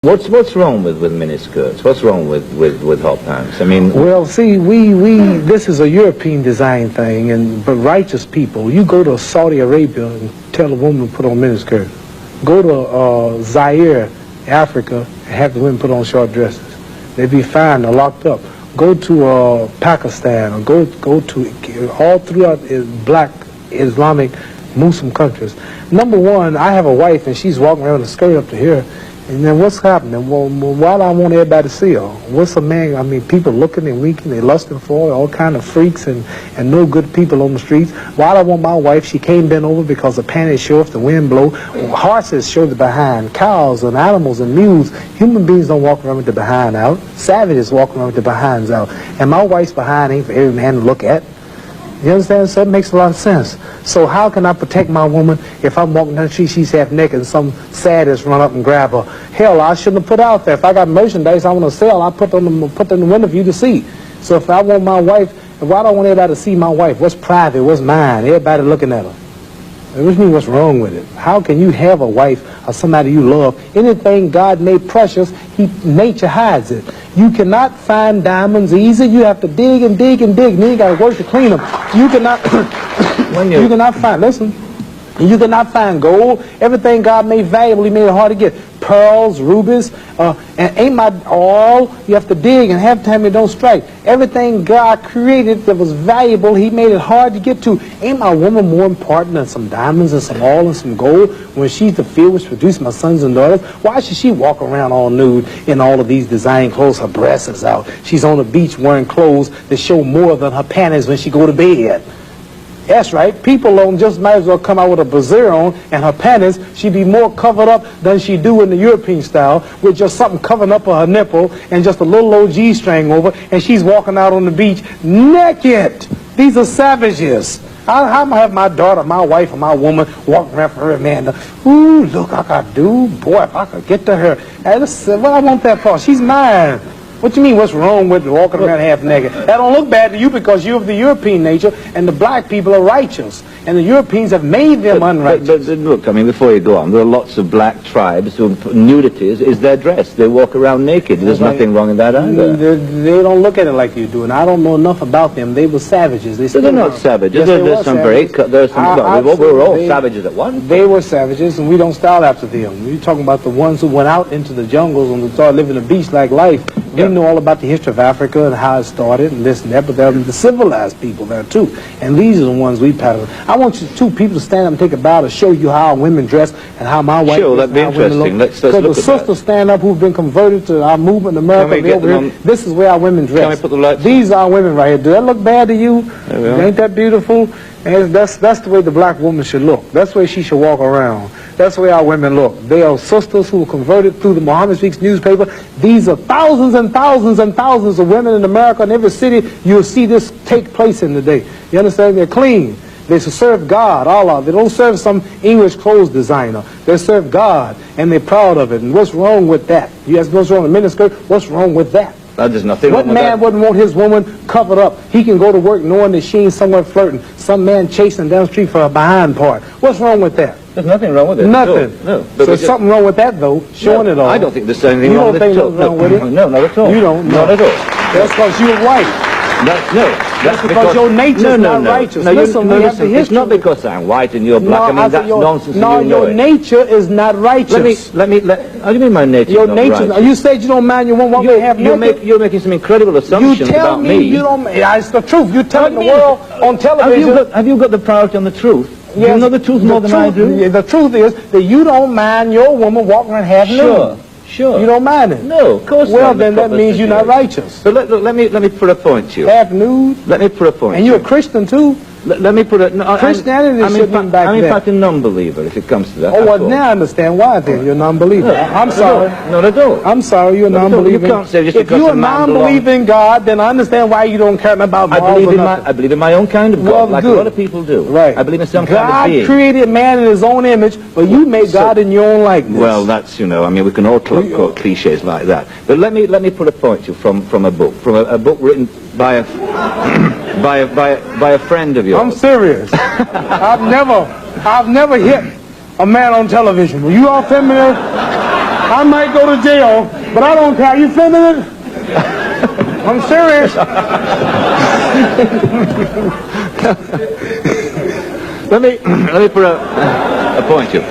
What's wrong with miniskirts? What's wrong with hot pants? I mean, well, see, this is a European design thing, but righteous people, you go to Saudi Arabia and tell a woman to put on miniskirt. Go to Zaire, Africa, and have the women put on short dresses. They'd be fine, they're locked up. Go to Pakistan, or go to all throughout black Islamic Muslim countries. Number one, I have a wife and she's walking around with a skirt up to here. And then what's happening? Well, why do I want everybody to see her? What's a man? I mean, people looking and winking, they lusting for her, all kind of freaks and no good people on the streets. Why do I want my wife? She can't bend over because the panties show if the wind blow. Horses show the behind. Cows and animals and mules. Human beings don't walk around with the behind out. Savages walk around with the behinds out. And my wife's behind ain't for every man to look at. You understand? So that makes a lot of sense. So how can I protect my woman if I'm walking down the street, she's half naked and some sadist run up and grab her? Hell, I shouldn't have put out there. If I got merchandise I want to sell, I put them in the window for you to see. So if I want my wife, why do I want everybody to see my wife? What's private? What's mine? Everybody looking at her. Which means what's wrong with it? How can you have a wife or somebody you love? Anything God made precious, nature hides it. You cannot find diamonds easy. You have to dig and dig and dig. And then you got to work to clean them. You cannot, you cannot find, listen, you cannot find gold. Everything God made valuable, He made it hard to get. Pearls, rubies, and ain't my all. You have to dig, and half the time it don't strike. Everything God created that was valuable, He made it hard to get to. Ain't my woman more important than some diamonds and some oil and some gold when she's the field which produced my sons and daughters? Why should she walk around all nude in all of these design clothes? Her breasts is out. She's on the beach wearing clothes that show more than her panties when she go to bed. That's right. People don't just might as well come out with a brassiere on and her panties. She'd be more covered up than she do in the European style with just something covering up her nipple and just a little old G-string over, and she's walking out on the beach naked. These are savages. How am I have my daughter, my wife, or my woman walking around for her man? Ooh, look, I could do. Boy, if I could get to her. Hey, what I want that for? She's mine. What you mean, what's wrong with walking around half naked? That don't look bad to you because you're of the European nature, and the black people are righteous, and the Europeans have made them unrighteous. But look, I mean, before you go on, there are lots of black tribes who nudity is their dress. They walk around naked. There's nothing wrong in that either. They don't look at it like you do, and I don't know enough about them. They were savages. They're not savages. Yes, there's some savages. We were all savages at once. They were savages, and we don't style after them. You're talking about the ones who went out into the jungles and started living a beach-like life. We know all about the history of Africa and how it started and this and that, but there are the civilized people there too. And these are the ones we pattern. I want you two people to stand up and take a bow to show you how women dress and how my wife Sure, that'd be interesting. Let's look at that. Because the sisters stand up who've been converted to our movement in America. This is where our women dress. Can we put the lights? These are our women right here. Do that look bad to you? Ain't that beautiful? And that's the way the black woman should look. That's the way she should walk around. That's the way our women look. They are sisters who were converted through the Muhammad Speaks newspaper. These are thousands and thousands and thousands of women in America. In every city, you'll see this take place in the day. You understand? They're clean. They serve God, Allah. They don't serve some English clothes designer. They serve God, and they're proud of it. And what's wrong with that? You ask what's wrong with miniskirt? What's wrong with that? There's nothing wrong with that. What man wouldn't want his woman covered up? He can go to work knowing that she ain't somewhere flirting. Some man chasing down the street for her behind part. What's wrong with that? There's nothing wrong with it. Nothing. No. So there's something wrong with that, though, showing it all. I don't think there's anything wrong with it. You don't think there's wrong with it? No, not at all. You don't? Not at all. That's because you're white. That's because your nature is not righteous. Listen, it's not because I'm white and you're black. I mean, that's nonsense. No, your nature is not righteous. How do you mean my nature is not righteous? You said you don't mind your woman half naked. You're making some incredible assumptions about me. You tell me you don't. It's the truth. You're telling the world on television. Have you got the priority on the truth? Yes, you know the truth more than I do. The truth is that you don't mind your woman walking around half nude. Sure. You don't mind it? No, of course not. Well, then that means you're not righteous. But let me put a point to you. Half nude? Let me put a point. And you're a Christian too? Let me put it. No, Christianity shouldn't be back I'm in fact a non-believer if it comes to that. Oh, well, now I understand why then. You're a non-believer. No, I'm sorry. Not at all. I'm sorry, you're a non-believer. You can't say just if you're a non-believer in God, then I understand why you don't care about morals or nothing. I believe in my own kind of God, like a lot of people do. Right. I believe in some kind of being. God created man in his own image, but you made God in your own likeness. Well, that's, I mean, we can all quote cliches like that. But let me put a point to you from a book written by a friend of yours. I'm serious. I've never hit a man on television. Were you all familiar? I might go to jail, but I don't care. You filming it? I'm serious. Let me put a point you.